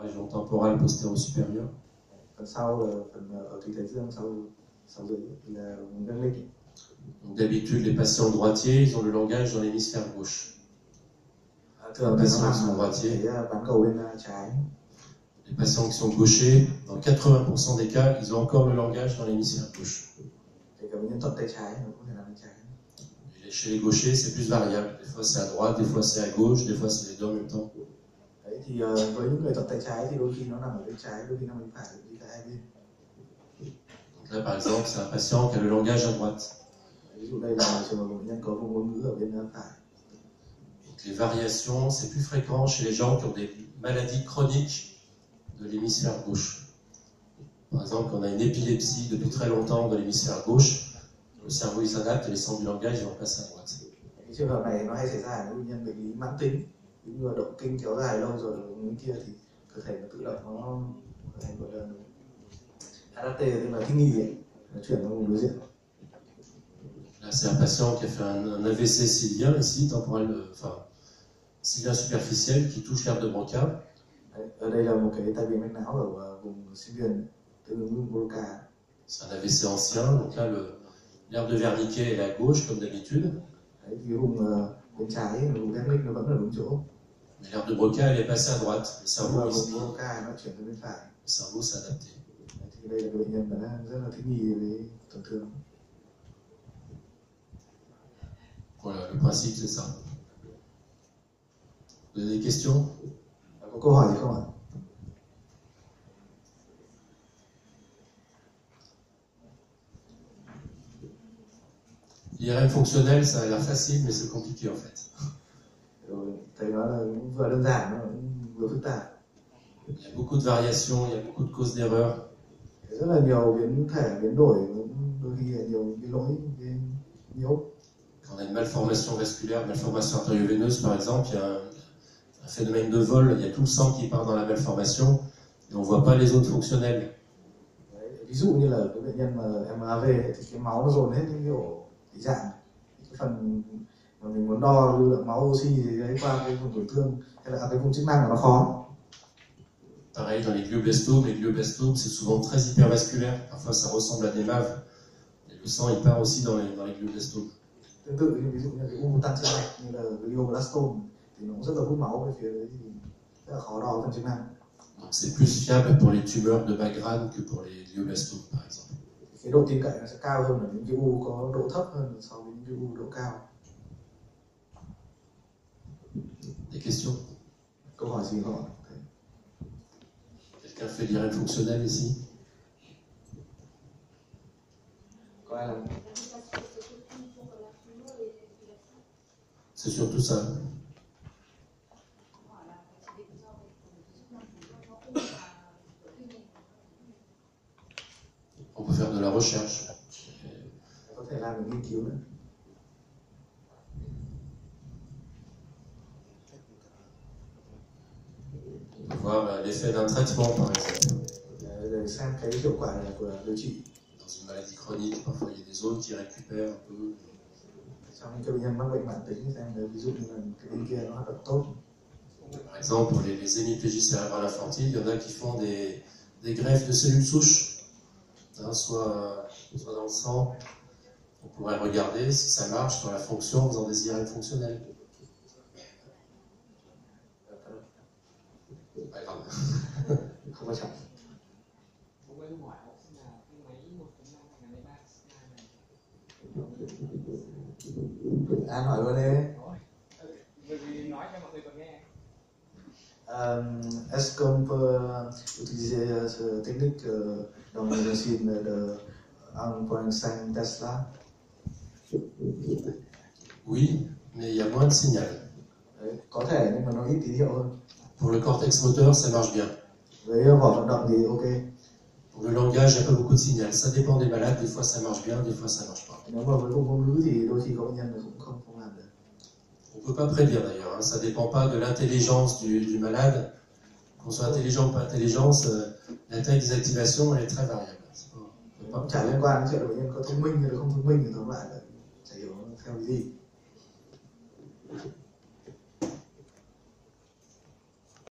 La région temporale postéro-supérieure. Phần sau là phần ở thùy thái dương sau dưới thì là vùng gân lịch. Donc d'habitude, les patients droitiers, ils ont le langage dans l'hémisphère gauche. Thường thì nó nằm ở cái bán cầu bên trái. Les patients qui sont gauchers, dans 80% des cas, ils ont encore le langage dans l'hémisphère gauche. Kể cả bệnh nhân thuận tay trái nó cũng thể làm bên trái. Et chez les gauchers, c'est plus variable. Des fois c'est à droite, des fois c'est à gauche, des fois c'est les deux en même temps. Đấy thì với những người thuận tay trái thì đôi khi nó nằm ở bên trái, đôi khi nằm bên phải, đi cả hai bên. Donc là, par exemple, c'est un patient qui a le langage à droite. Ví dụ đây là trường hợp bệnh nhân có vùng ngôn ngữ ở bên phải. Donc les variations, c'est plus fréquent chez les gens qui ont des maladies chroniques de l'hémisphère gauche. Par exemple, quand on a une épilepsie depuis très longtemps de l'hémisphère gauche, le cerveau il s'adapte et les sons du langage ils vont passer à droite. Cái trường hợp này nó hay xảy ra ở những bệnh nhân bệnh lý mãn tính, như là động kinh kéo dài lâu rồi bên kia thì cơ thể nó tự động nó thành gọi là adapté, tức là thích nghi ấy, nó chuyển sang vùng đối diện. Là, c'est un patient qui a fait un AVC cilien ici, temporal, enfin, cilien superficiel, qui touche l'aire de Broca. Ở đây là một cái tai biến mạch não ở vùng xi viền, tương ứng với Broca. C'est un AVC ancien, donc là, l'aire de Wernicke est à gauche, comme d'habitude. Đấy, cái vùng bên trái, vùng Wernicke nó vẫn ở đúng chỗ. Mais l'aire de Broca, elle est passée à droite. Le cerveau, vùng Broca nó chuyển sang bên phải. Le cerveau s'est adapté. Thì đây là cái bệnh nhân đã rất là thích nghi với tổn thương. Voilà, le principe c'est ça. Vous avez des questions? Có câu hỏi gì không ạ? L'IRM fonctionnel, ça a l'air facile, mais c'est compliqué en fait. Thầy nói là cũng vừa đơn giản, nó cũng vừa phức tạp. Il y a beaucoup de variations, il y a beaucoup de causes d'erreur. Rất là nhiều biến thể, biến đổi, đôi khi là nhiều cái lỗi, cái yếu. Quand on a une malformation vasculaire, malformation artério-veineuse par exemple, il y a un phénomène de vol, il y a tout le sang qui part dans la malformation et on ne voit pas les zones fonctionnelles. Đấy, ví dụ như là cái bệnh nhân mà MAV thì cái máu nó dồn hết những cái ổ dị dạng. Cái phần mà mình muốn đo lưu lượng máu oxy thì đấy qua cái vùng tổn thương hay là cái vùng chức năng của nó khó. Pareil dans les glioblastomes, c'est souvent très hypervasculaire. Parfois ça ressemble à des maves. Et le sang il part aussi dans les glioblastomes. Tương tự như ví dụ như cái u tăng chức mạch như là glioblastome thì nó cũng rất là hút máu về phía đấy thì rất là khó đo phần chức năng. Donc c'est plus fiable pour les tumeurs de bas grade que pour les glioblastomes par exemple. Cái độ tin cậy nó sẽ cao hơn ở những cái u có độ thấp hơn so với những cái u độ cao. Des questions? Câu hỏi gì không ạ? Quelqu'un fait l'IRM fonctionnel ici? Có ai làm? C'est surtout ça. On peut faire de la recherche. Có thể làm được nghiên cứu nữa. On peut voir l'effet d'un traitement par exemple. Để xem cái hiệu quả của điều trị. Dans une maladie chronique, parfois il y a des zones qui récupèrent un peu. Trong những cái bệnh nhân mắc bệnh mãn tính xem ví dụ như là cái bên kia nó hoạt động tốt. Par exemple, pour les hémiplégies cérébrales infantiles, il y en a qui font des greffes de cellules souches, hein, soit dans le sang. On pourrait regarder si ça marche sur la fonction en faisant des IRM fonctionnels. Pas grave. Không quan trọng. An hỏi luôn đi. Est-ce qu'on peut utiliser cette technique dans la médecine de 1.5 Tesla? Oui, mais il y a moins de signal. Đấy, có thể nhưng mà nó ít tín hiệu hơn. Pour le cortex moteur, ça marche bien. Với vỏ vận động thì ok. Pour le langage, il n'y a pas beaucoup de signal. Ça dépend des malades. Des fois, ça marche bien, des fois, ça marche pas. Nếu mà với vùng ngôn ngữ thì đôi khi có bệnh nhân cũng không làm được. On ne peut pas prédire d'ailleurs. Hein. Ça ne dépend pas de l'intelligence du malade. Qu'on soit intelligent ou pas intelligent, la taille des activations elle est très variable. Nó chả liên quan đến chuyện là bệnh nhân có thông minh hay là không thông minh thì tóm lại là chả hiểu theo cái gì.